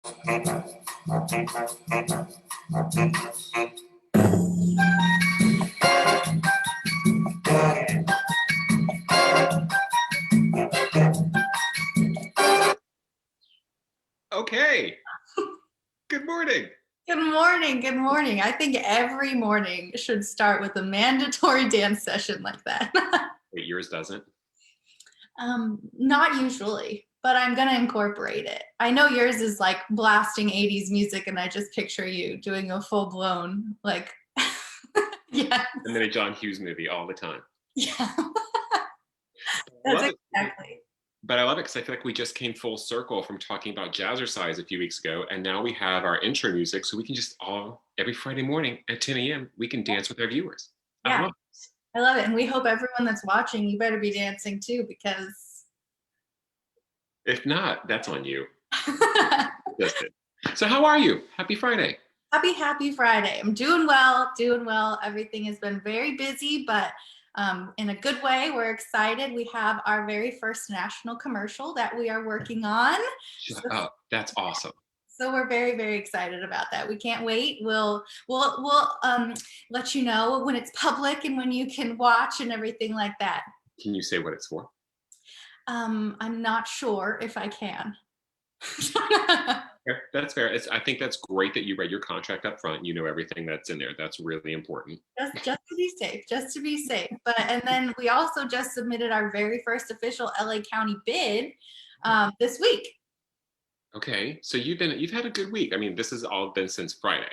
Okay. Good morning. Good morning. Good morning. I think every morning should start with a mandatory dance session like that. Wait, yours doesn't? Not usually, but I'm gonna incorporate it. I know yours is like blasting 80s music, and I just picture you doing a full blown like, yeah, And then a John Hughes movie all the time. yeah. Love That's it. exactly. But I love it because I feel like we just came full circle from talking about jazzercise a few weeks ago, and now we have our intro music, so we can just all every Friday morning at 10 a.m. we can dance with our viewers. I Yeah, love I love it, and we hope everyone that's watching, you better be dancing too, because it. If not, that's on you. Just it. So how are you? Happy Friday. happy Friday. I'm doing well, doing well. Everything has been very busy, but in a good way. We're excited. We have our very first national commercial that we are working on. Shut up. That's awesome. So we're very, very excited about that. We can't wait. We'll let you know when it's public and when you can watch and everything like that. Can you say what it's for? I'm not sure if I can. Okay, that's fair. I think that's great that you read your contract up front. You know everything that's in there. That's really important. Just to be safe, just to be safe. But and then we also just submitted our very first official LA County bid this week. Okay, so you've had a good week. I mean, this has all been since Friday.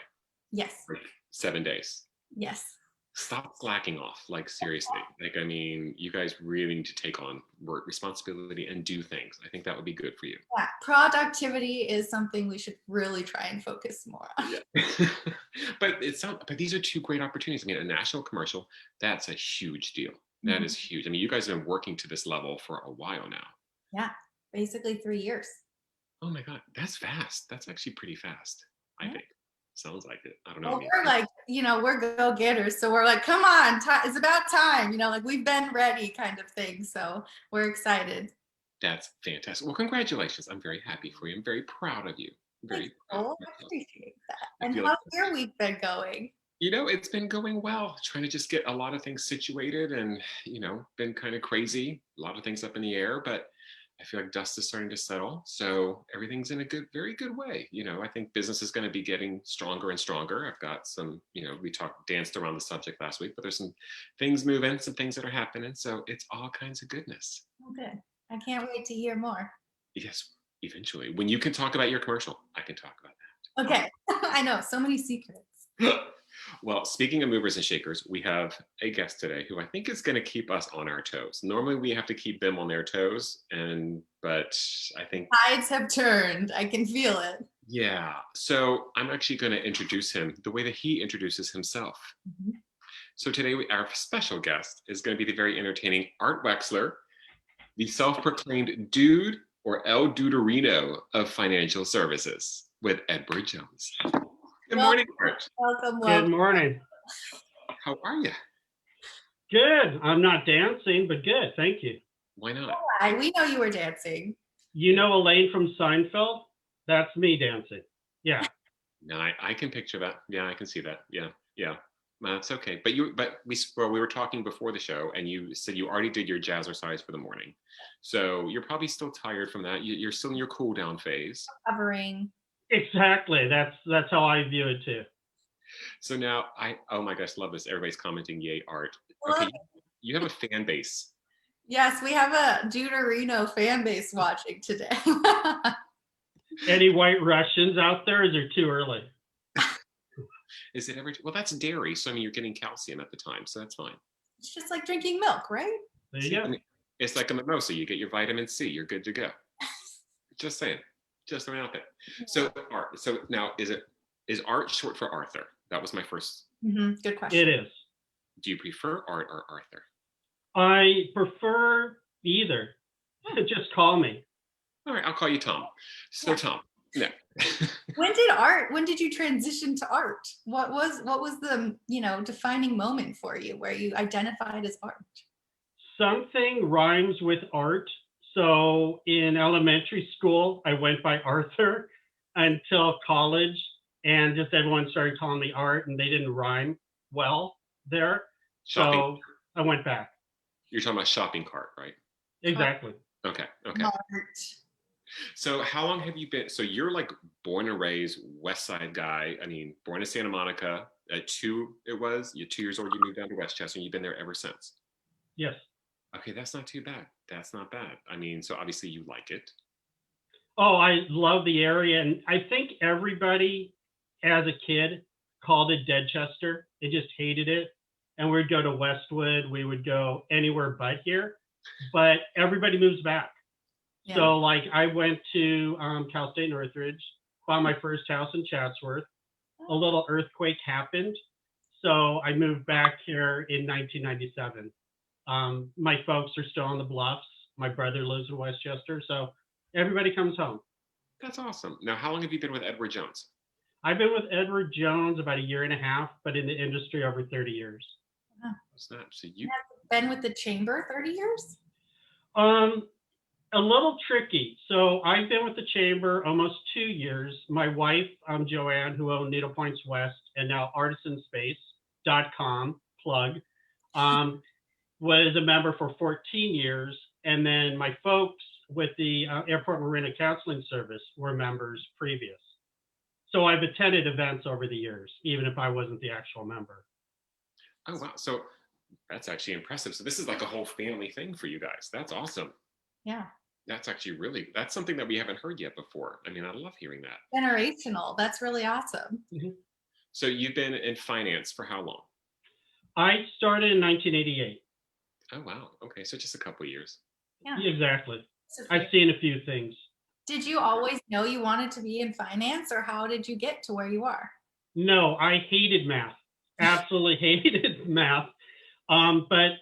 Yes. Like 7 days. Yes. Stop slacking off. Like seriously. Like I mean, you guys really need to take on work responsibility and do things. I think that would be good for you. Yeah, productivity is something we should really try and focus more on. Yeah. But these are two great opportunities. I mean, a national commercial, that's a huge deal. That is huge. I mean, you guys have been working to this level for a while now. Yeah, basically 3 years. Oh my God, that's fast. That's actually pretty fast, I think. Sounds like it. I don't know. Well, we're like, we're go-getters. So we're like, come on, it's about time. Like we've been ready kind of thing. So we're excited. That's fantastic. Well, congratulations. I'm very happy for you. I'm very proud of you. Very proud. I appreciate that. And how's your week been going? It's been going well. Trying to just get a lot of things situated and, been kind of crazy. A lot of things up in the air, but I feel like dust is starting to settle. So everything's in a very good way. I think business is going to be getting stronger and stronger. I've got some, we danced around the subject last week, but there's some things moving, some things that are happening. So it's all kinds of goodness. Oh, good. I can't wait to hear more. Yes, eventually. When you can talk about your commercial, I can talk about that. Okay. I know, so many secrets. Well, speaking of movers and shakers, we have a guest today who I think is going to keep us on our toes. Normally we have to keep them on their toes, but I think tides have turned. I can feel it. Yeah. So I'm actually going to introduce him the way that he introduces himself. So today our special guest is going to be the very entertaining Art Wexler, the self-proclaimed dude or El Duderino of financial services with Edward Jones. Good morning, Art. Welcome. Good morning. How are you? Good. I'm not dancing, but good. Thank you. Why not? Why? We know you were dancing. You know Elaine from Seinfeld? That's me dancing. Yeah. No, I can picture that. Yeah, I can see that. Yeah. That's okay. But we were talking before the show, and you said you already did your jazzercise for the morning, so you're probably still tired from that. You're still in your cool down phase. Recovering. Exactly. That's how I view it too. So now oh my gosh, love this. Everybody's commenting, yay, Art. Okay, you have a fan base. Yes, we have a Duderino fan base watching today. Any White Russians out there? Is it too early? Is it ever? Well, that's dairy, so I mean you're getting calcium at the time, so that's fine. It's just like drinking milk, right? There you go. It's like a mimosa. You get your vitamin C. You're good to go. Just saying. Just throwing out there. So Art. So now is Art short for Arthur? That was my first. Good question. It is. Do you prefer Art or Arthur? I prefer either. Just call me. All right, I'll call you Tom. So yeah. Tom. No. When did you transition to art? What was the defining moment for you where you identified as art? Something rhymes with art. So in elementary school, I went by Arthur. until college, and just everyone started calling me Art, and they didn't rhyme well there. Shopping. So I went back. You're talking about shopping cart, right? Exactly. Okay. Okay. Smart. So how long have you been? So you're like born and raised West Side guy. I mean, born in Santa Monica at you're 2 years old, you moved down to Westchester and you've been there ever since. Yes. Okay, that's not too bad. That's not bad. I mean, so obviously you like it. Oh, I love the area. And I think everybody as a kid called it Deadchester. They just hated it. And we'd go to Westwood. We would go anywhere but here. But everybody moves back. Yeah. So like I went to Cal State Northridge, bought my first house in Chatsworth. A little earthquake happened. So I moved back here in 1997. My folks are still on the Bluffs. My brother lives in Westchester. So everybody comes home. That's awesome. Now, how long have you been with Edward Jones? I've been with Edward Jones about a year and a half, but in the industry over 30 years. What's that? So you Been with the chamber 30 years? A little tricky. So I've been with the chamber almost 2 years. My wife, Joanne, who owned Needle Points West and now artisanspace.com, plug, was a member for 14 years. And then my folks with the Airport Marina Counseling Service were members previous. So I've attended events over the years, even if I wasn't the actual member. Oh, wow. So that's actually impressive. So this is like a whole family thing for you guys. That's awesome. Yeah. That's actually that's something that we haven't heard yet before. I mean, I love hearing that. Generational. That's really awesome. Mm-hmm. So you've been in finance for how long? I started in 1988. Oh, wow. Okay. So just a couple of years. Yeah. Exactly. Sophia, I've seen a few things. did you always know you wanted to be in finance, or how did you get to where you are? No, I hated math. Absolutely hated math. But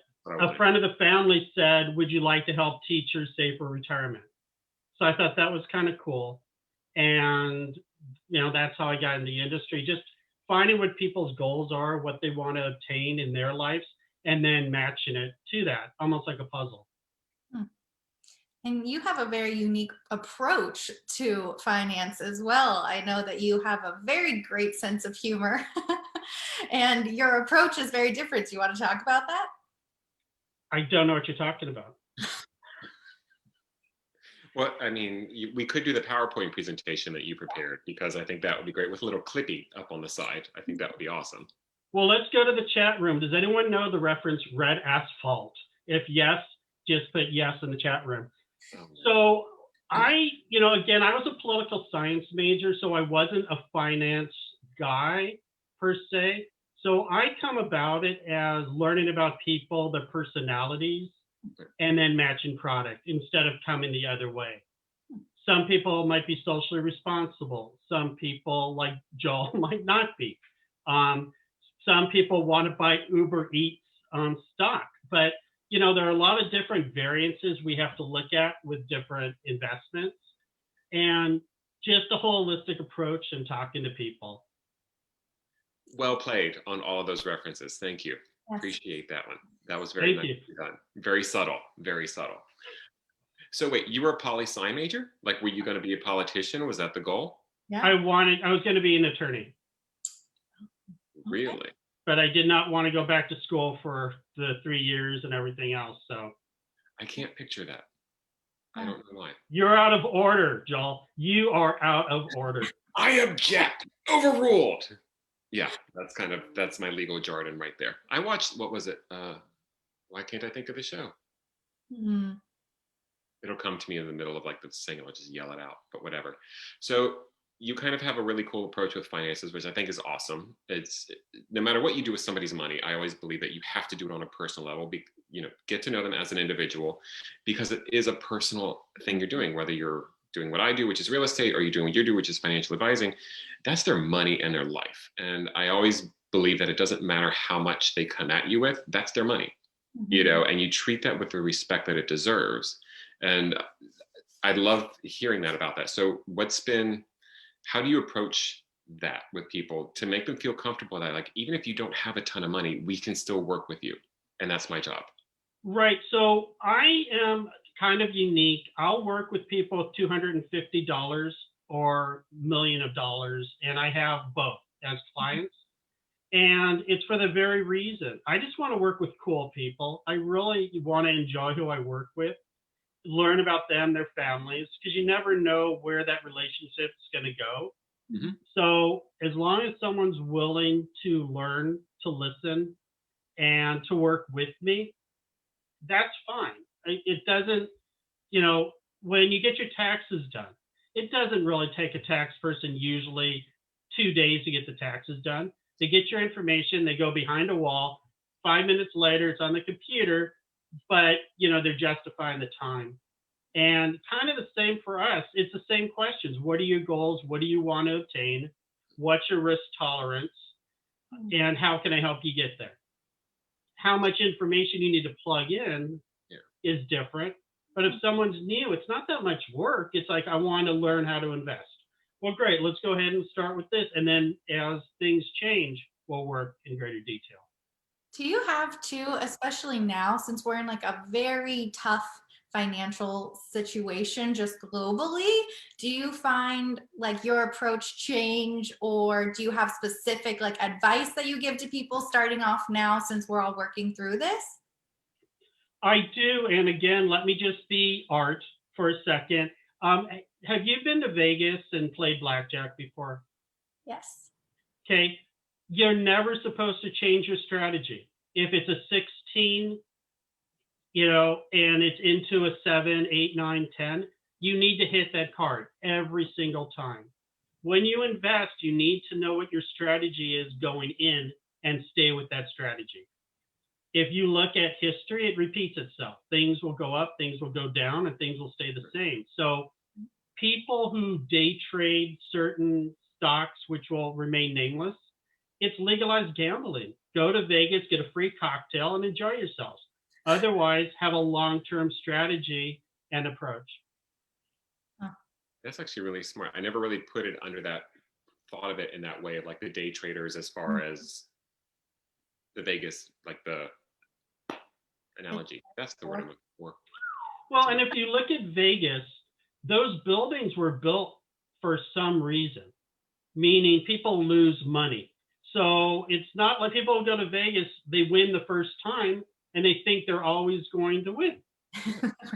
a friend of the family said, would you like to help teachers save for retirement? So I thought that was kind of cool. And, that's how I got in the industry, just finding what people's goals are, what they want to obtain in their lives, and then matching it to that, almost like a puzzle. And you have a very unique approach to finance as well. I know that you have a very great sense of humor and your approach is very different. Do you want to talk about that? I don't know what you're talking about. Well, I mean, we could do the PowerPoint presentation that you prepared, because I think that would be great with a little clippy up on the side. I think that would be awesome. Well, let's go to the chat room. Does anyone know the reference red asphalt? If yes, just put yes in the chat room. So again, I was a political science major, so I wasn't a finance guy per se. So I come about it as learning about people, their personalities, and then matching product instead of coming the other way. Some people might be socially responsible. Some people, like Joel, might not be. Some people want to buy Uber Eats stock, but there are a lot of different variances we have to look at with different investments, and just a holistic approach and talking to people. Well played on all of those references. Thank you. Yes. Appreciate that one. That was very nicely done. Very subtle. Very subtle. So wait, you were a poli-sci major? Like, were you going to be a politician? Was that the goal? Yeah. I was going to be an attorney. Really? But I did not want to go back to school for the 3 years and everything else. So I can't picture that. I don't know why. You're out of order, Joel. You are out of order. I object. Overruled. Yeah, that's my legal jargon right there. I watched, what was it? Why can't I think of the show? Mm-hmm. It'll come to me in the middle of like the thing. I'll just yell it out, but whatever. So you kind of have a really cool approach with finances, which I think is awesome. It's no matter what you do with somebody's money, I always believe that you have to do it on a personal level. Get to know them as an individual, because it is a personal thing you're doing, whether you're doing what I do, which is real estate, or you're doing what you do, which is financial advising. That's their money and their life. And I always believe that it doesn't matter how much they come at you with, that's their money, and you treat that with the respect that it deserves. And I love hearing that about that. So how do you approach that with people to make them feel comfortable that, like, even if you don't have a ton of money, we can still work with you? And that's my job. Right. So I am kind of unique. I'll work with people with $250 or million of dollars, and I have both as clients. And it's for the very reason. I just want to work with cool people. I really want to enjoy who I work with, learn about them, their families, because you never know where that relationship's going to go. Mm-hmm. So as long as someone's willing to learn, to listen, and to work with me, that's fine. It doesn't, when you get your taxes done, it doesn't really take a tax person usually 2 days to get the taxes done. They get your information, they go behind a wall. 5 minutes later, it's on the computer, but they're justifying the time. And kind of the same for us. It's the same questions. What are your goals? What do you want to obtain? What's your risk tolerance? And how can I help you get there? How much information you need to plug in is different. But if someone's new, it's not that much work. It's like, I want to learn how to invest. Well, great. Let's go ahead and start with this. And then as things change, we'll work in greater detail. Do you have to, especially now, since we're in like a very tough financial situation just globally, do you find like your approach change, or do you have specific like advice that you give to people starting off now since we're all working through this? I do. And again, let me just be Art for a second. Have you been to Vegas and played blackjack before? Yes. Okay. You're never supposed to change your strategy. If it's a 16, and it's into a 7, 8, 9, 10, you need to hit that card every single time. When you invest, you need to know what your strategy is going in and stay with that strategy. If you look at history, it repeats itself. Things will go up, things will go down, and things will stay the same. So people who day trade certain stocks, which will remain nameless, it's legalized gambling. Go to Vegas, get a free cocktail, and enjoy yourselves. Otherwise, have a long-term strategy and approach. That's actually really smart. I never really put it under that, thought of it in that way of like the day traders as far as the Vegas, like the analogy. That's the word I'm looking for. Well, and if you look at Vegas, those buildings were built for some reason, meaning people lose money. So it's not like people go to Vegas, they win the first time, and they think they're always going to win.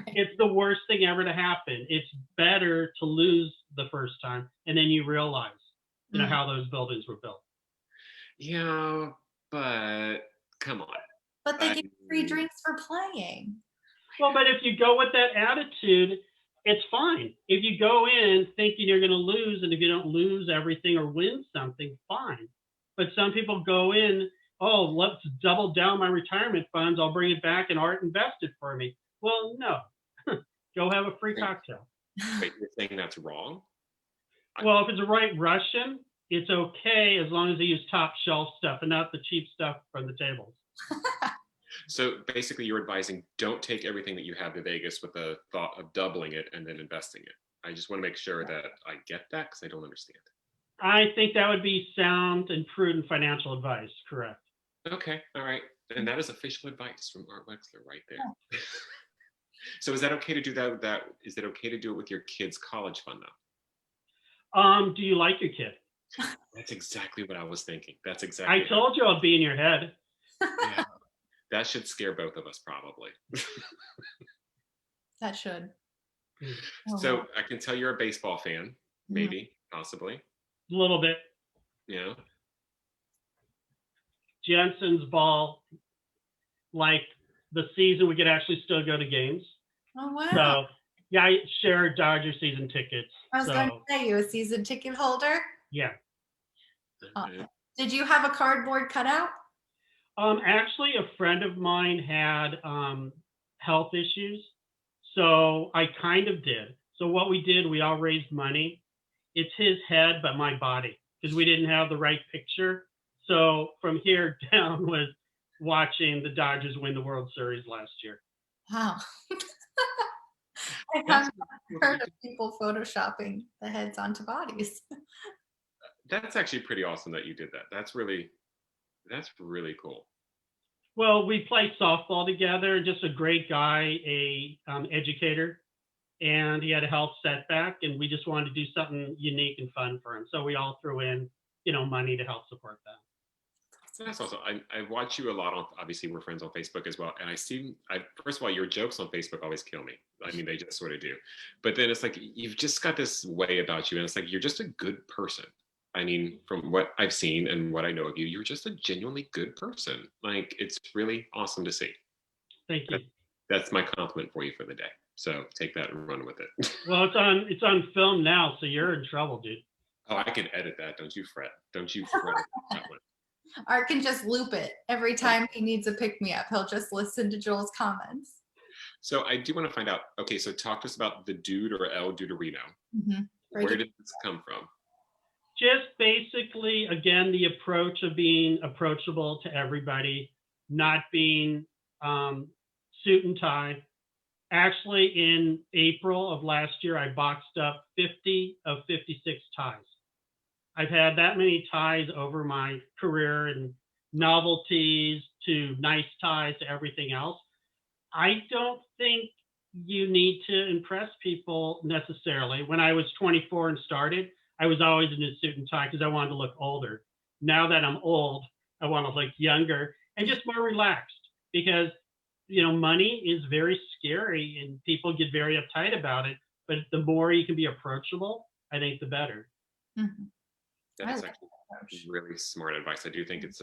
It's the worst thing ever to happen. It's better to lose the first time, and then you realize, how those buildings were built. Yeah, but come on. But they get free drinks for playing. Well, but if you go with that attitude, it's fine. If you go in thinking you're going to lose, and if you don't lose everything or win something, fine. But some people go in, oh, let's double down my retirement funds. I'll bring it back and Art invested for me. Well, no. Go have a free cocktail. Wait, you're saying that's wrong? Well, if it's a right Russian, it's okay as long as they use top shelf stuff and not the cheap stuff from the tables. So basically you're advising, don't take everything that you have to Vegas with the thought of doubling it and then investing it. I just want to make sure that I get that because I don't understand. I think that would be sound and prudent financial advice, correct? Okay, all right. And that is official advice from Art Wexler right there. Yeah. So is that okay to do that? Is it okay to do it with your kid's college fund though? Do you like your kid? That's exactly what I was thinking. That's exactly. I told you I'll be in your head. Yeah, that should scare both of us probably. That should. So I can tell you're a baseball fan, maybe, possibly. A little bit. Yeah. Jensen's ball, like the season we could actually still go to games. Oh, wow. So, yeah, I share Dodger season tickets. I was going to say, you a season ticket holder? Yeah. Did you have a cardboard cutout? Actually, a friend of mine had health issues, so I kind of did. So what we did, we all raised money. It's his head, but my body, because we didn't have the right picture. So from here down was watching the Dodgers win the World Series last year. Wow. I haven't heard of people photoshopping the heads onto bodies. That's actually pretty awesome that you did that. That's really cool. Well, we play softball together. Just a great guy, a educator. and he had a health setback, and we just wanted to do something unique and fun for him. So we all threw in, money to help support that. That's also, I watch you a lot on, obviously we're friends on Facebook as well. And first of all, your jokes on Facebook always kill me. I mean, they just sort of do. But then it's like, you've just got this way about you. And it's like, you're just a good person. I mean, from what I've seen and what I know of you, you're just a genuinely good person. Like, it's really awesome to see. Thank you. That's my compliment for you for the day. So take that and run with it. Well, it's on film now, so you're in trouble, dude. Oh, I can edit that. Don't you fret. Don't you fret that one. Art can just loop it every time he needs a pick-me-up. He'll just listen to Joel's comments. So I do want to find out, okay, so talk to us about the dude or El Duderino. Mm-hmm. Where did this come from? Just basically, again, the approach of being approachable to everybody, not being suit and tie. Actually, in April of last year, I boxed up 50 of 56 ties. I've had that many ties over my career, and novelties to nice ties to everything else. I don't think you need to impress people necessarily. When I was 24 and started, I was always in a suit and tie because I wanted to look older. Now that I'm old, I want to look younger and just more relaxed, because money is very scary and people get very uptight about it. But the more you can be approachable, I think the better. Mm-hmm. That's actually really smart advice. I do think it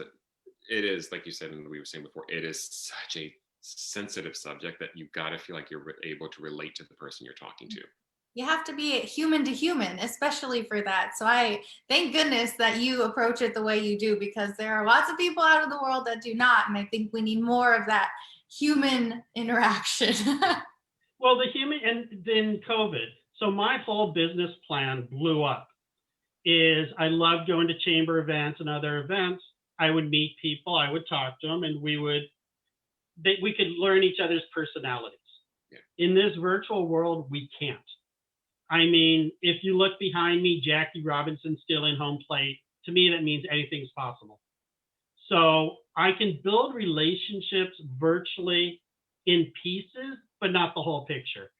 is, like you said, and we were saying before, it is such a sensitive subject that you've got to feel like you're able to relate to the person you're talking to. You have to be human to human, especially for that. So I thank goodness that you approach it the way you do, because there are lots of people out of the world that do not. And I think we need more of that human interaction. Well, the human, and then COVID. So my whole business plan blew up. I love going to chamber events and other events. I would meet people, I would talk to them, and we could learn each other's personalities. Yeah. In this virtual world, we can't. I mean, if you look behind me, Jackie Robinson still in home plate. To me, that means anything's possible. So I can build relationships virtually in pieces, but not the whole picture.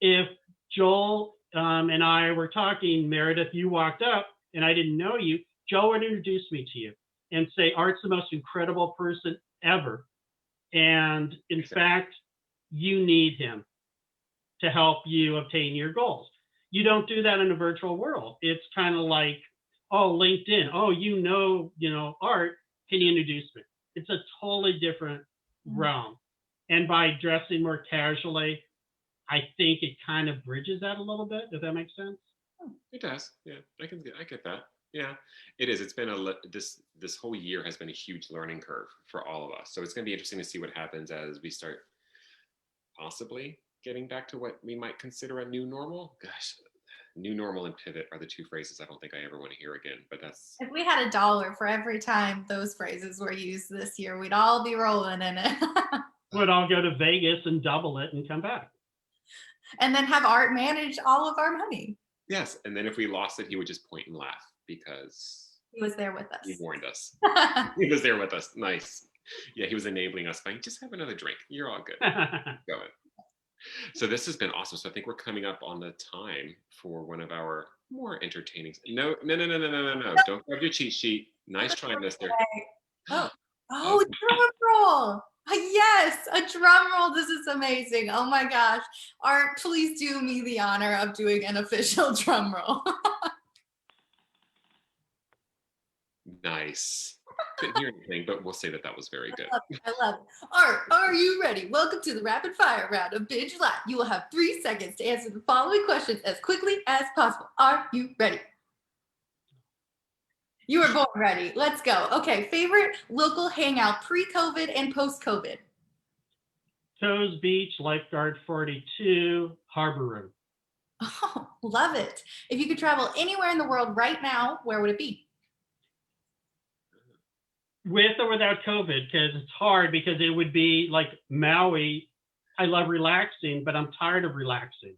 If Joel and I were talking, Meredith, you walked up and I didn't know you, Joe would introduce me to you and say, Art's the most incredible person ever. And in fact, you need him to help you obtain your goals. You don't do that in a virtual world. It's kind of like, oh, LinkedIn. Oh, Art, can you introduce me? It's a totally different realm. And by dressing more casually, I think it kind of bridges that a little bit. Does that make sense? It does. Yeah, I get that. Yeah, it is. It's been this whole year has been a huge learning curve for all of us. So it's going to be interesting to see what happens as we start possibly getting back to what we might consider a new normal. Gosh, new normal and pivot are the two phrases I don't think I ever want to hear again. But that's, if we had $1 for every time those phrases were used this year, we'd all be rolling in it. We'd all go to Vegas and double it and come back. And then have Art manage all of our money. Yes, and then if we lost it, he would just point and laugh because he was there with us. He warned us. He was there with us. Nice. Yeah, he was enabling us by just have another drink. You're all good. Go ahead. So this has been awesome. So I think we're coming up on the time for one of our more entertaining. No. Don't grab your cheat sheet. Nice try, mister. Oh, drum roll. Yes, a drum roll. This is amazing. Oh my gosh. Art, please do me the honor of doing an official drum roll. Nice. Couldn't hear anything, but we'll say that was very good. I love it. Art, are you ready? Welcome to the rapid fire round of Binge Live. You will have 3 seconds to answer the following questions as quickly as possible. Are you ready? You were born ready. Let's go. Okay, favorite local hangout pre-COVID and post-COVID? Toes Beach, Lifeguard 42, Harbor Room. Oh, love it. If you could travel anywhere in the world right now, where would it be? With or without COVID, because it's hard, because it would be like Maui. I love relaxing, but I'm tired of relaxing.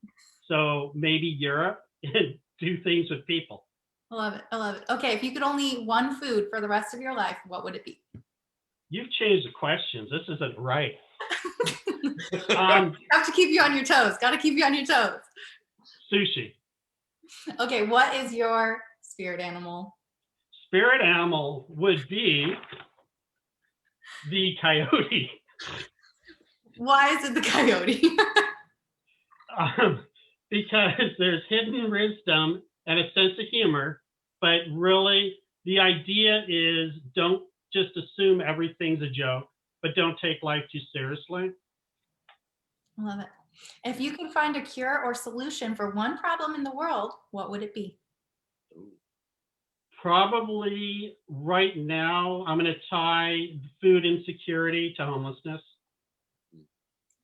So maybe Europe and do things with people. I love it. I love it. Okay, if you could only eat one food for the rest of your life, what would it be? You've changed the questions. This isn't right. Have to keep you on your toes. Got to keep you on your toes. Sushi. Okay, what is your spirit animal? Spirit animal would be the coyote. Why is it the coyote? Because there's hidden wisdom and a sense of humor, but really the idea is don't just assume everything's a joke, but don't take life too seriously. I love it. If you could find a cure or solution for one problem in the world, what would it be? Probably right now, I'm going to tie food insecurity to homelessness.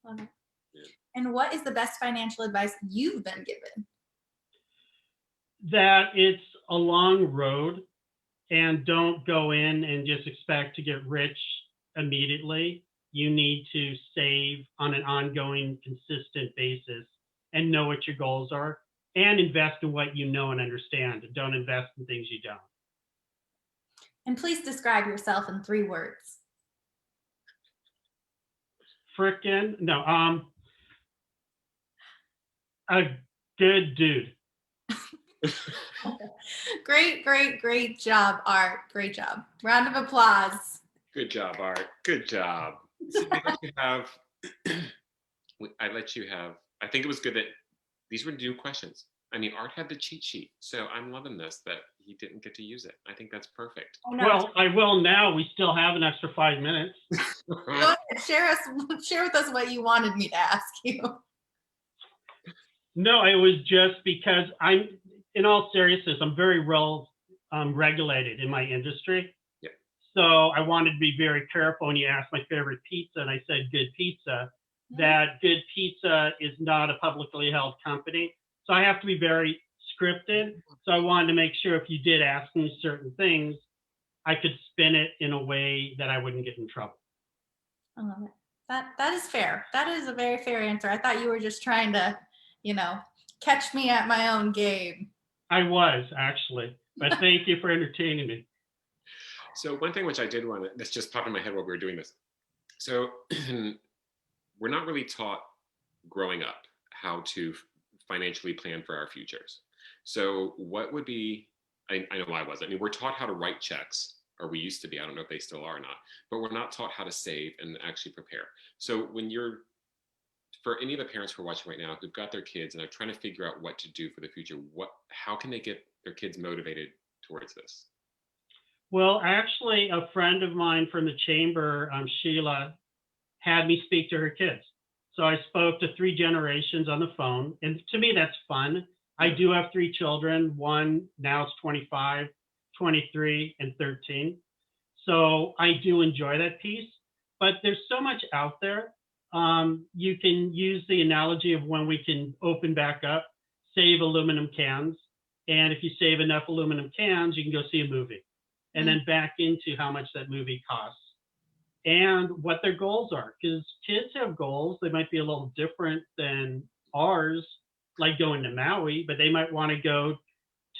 Love it. And what is the best financial advice you've been given? That it's a long road, and don't go in and just expect to get rich immediately. You need to save on an ongoing, consistent basis and know what your goals are and invest in what you know and understand. Don't invest in things you don't. And please describe yourself in 3 words. A good dude. Great job, Art. Great job. Round of applause. Good job, Art. Good job. So I let you have, I think it was good that these were new questions. I mean, Art had the cheat sheet, so I'm loving this that he didn't get to use it. I think that's perfect. Oh, no. Well, I will now. We still have an extra 5 minutes. Go ahead, share with us what you wanted me to ask you. No, it was just because in all seriousness, I'm very well regulated in my industry. Yeah. So I wanted to be very careful when you asked my favorite pizza, and I said good pizza, that good pizza is not a publicly held company. So I have to be very scripted. So I wanted to make sure if you did ask me certain things, I could spin it in a way that I wouldn't get in trouble. I love it. That is fair. That is a very fair answer. I thought you were just trying to, catch me at my own game. I was actually, but thank you for entertaining me. So one thing which I did want to, this just popped in my head while we were doing this. So we're not really taught growing up how to financially plan for our futures. So what would be, I know I wasn't. I mean, we're taught how to write checks, or we used to be. I don't know if they still are or not, but we're not taught how to save and actually prepare. So for any of the parents who are watching right now who've got their kids and are trying to figure out what to do for the future, how can they get their kids motivated towards this? Well, actually, a friend of mine from the chamber, Sheila, had me speak to her kids. So I spoke to 3 generations on the phone. And to me, that's fun. I do have 3 children. One now is 25, 23, and 13. So I do enjoy that piece. But there's so much out there. You can use the analogy of when we can open back up, save aluminum cans. And if you save enough aluminum cans, you can go see a movie. And then back into how much that movie costs and what their goals are. Because kids have goals. They might be a little different than ours, like going to Maui, but they might want to go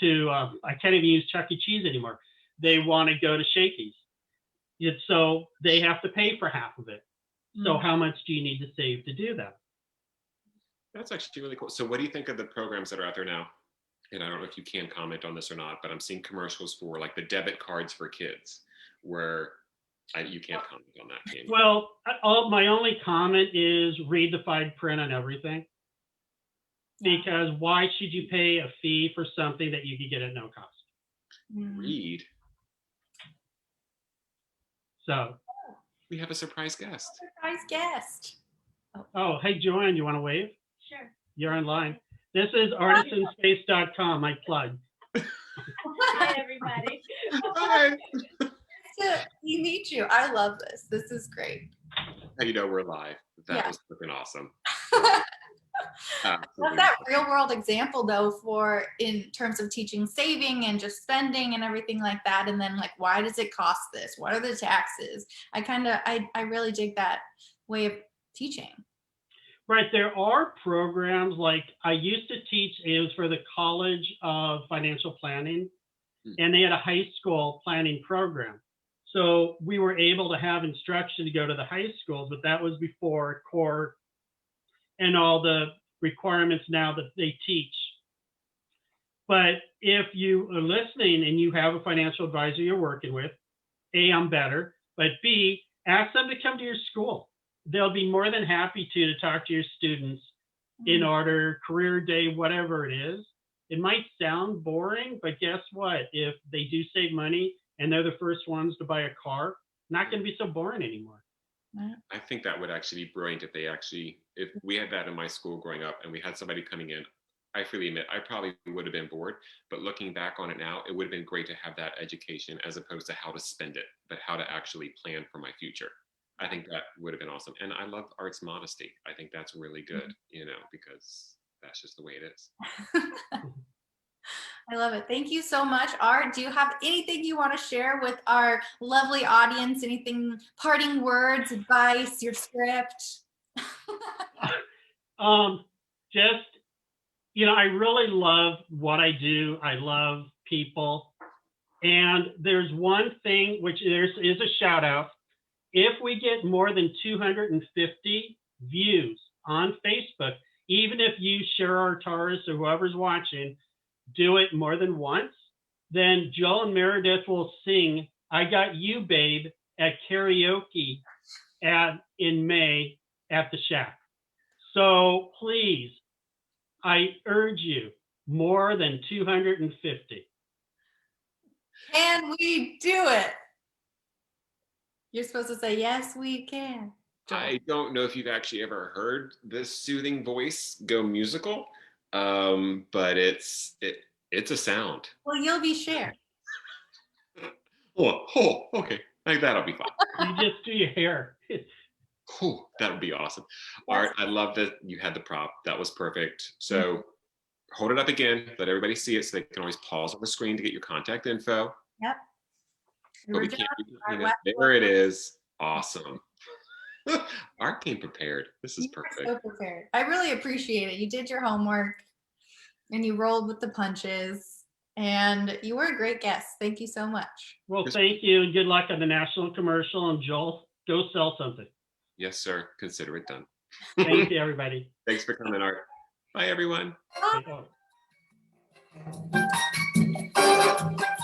to, I can't even use Chuck E. Cheese anymore. They want to go to Shakey's. So they have to pay for half of it. So how much do you need to save to do that? That's actually really cool. So what do you think of the programs that are out there now? And I don't know if you can comment on this or not, but I'm seeing commercials for like the debit cards for kids where you can't comment on that. Can you? Well, my only comment is read the fine print on everything. Because why should you pay a fee for something that you could get at no cost? Read. So we have a surprise guest. Surprise guest. Oh, hey, Joanne, you want to wave? Sure. You're online. This is artisanspace.com, my plug. Hi, everybody. Hi. Nice to meet you. I love this. This is great. How you know we're live. That was freaking awesome. What's that real world example though for in terms of teaching saving and just spending and everything like that? And then like, why does it cost this? What are the taxes? I really dig that way of teaching. Right. There are programs like I used to teach, it was for the College of Financial Planning, and they had a high school planning program. So we were able to have instruction to go to the high schools, but that was before core and all the requirements now that they teach. But if you are listening and you have a financial advisor you're working with, A, I'm better, but B, ask them to come to your school. They'll be more than happy to talk to your students in order, career day, whatever it is. It might sound boring, but guess what? If they do save money and they're the first ones to buy a car, not going to be so boring anymore. I think that would actually be brilliant if we had that in my school growing up and we had somebody coming in. I freely admit I probably would have been bored, but looking back on it now, it would have been great to have that education as opposed to how to spend it, but how to actually plan for my future. I think that would have been awesome. And I love Art's modesty. I think that's really good, because that's just the way it is. I love it. Thank you so much, Art. Do you have anything you want to share with our lovely audience? Anything, parting words, advice, your script? Just, I really love what I do. I love people. And there's one thing, which is a shout out. If we get more than 250 views on Facebook, even if you share our Taurus or whoever's watching, do it more than once, then Joel and Meredith will sing I Got You, Babe at karaoke in May at the Shack. So please, I urge you, more than 250. Can we do it? You're supposed to say, yes, we can. I don't know if you've actually ever heard this soothing voice go musical, but it's a sound. Well, you'll be shared. Okay. Like that'll be fine. You just do your hair. That would be awesome. Art, I love that you had the prop. That was perfect. So hold it up again. Let everybody see it so they can always pause on the screen to get your contact info. Yep. But we can't, there it is. Awesome. Art came prepared. This is perfect. So prepared. I really appreciate it. You did your homework and you rolled with the punches and you were a great guest. Thank you so much. Well, thank you and good luck on the national commercial. And Joel, go sell something. Yes, sir. Consider it done. Thank you, everybody. Thanks for coming, Art. Bye, everyone. Bye.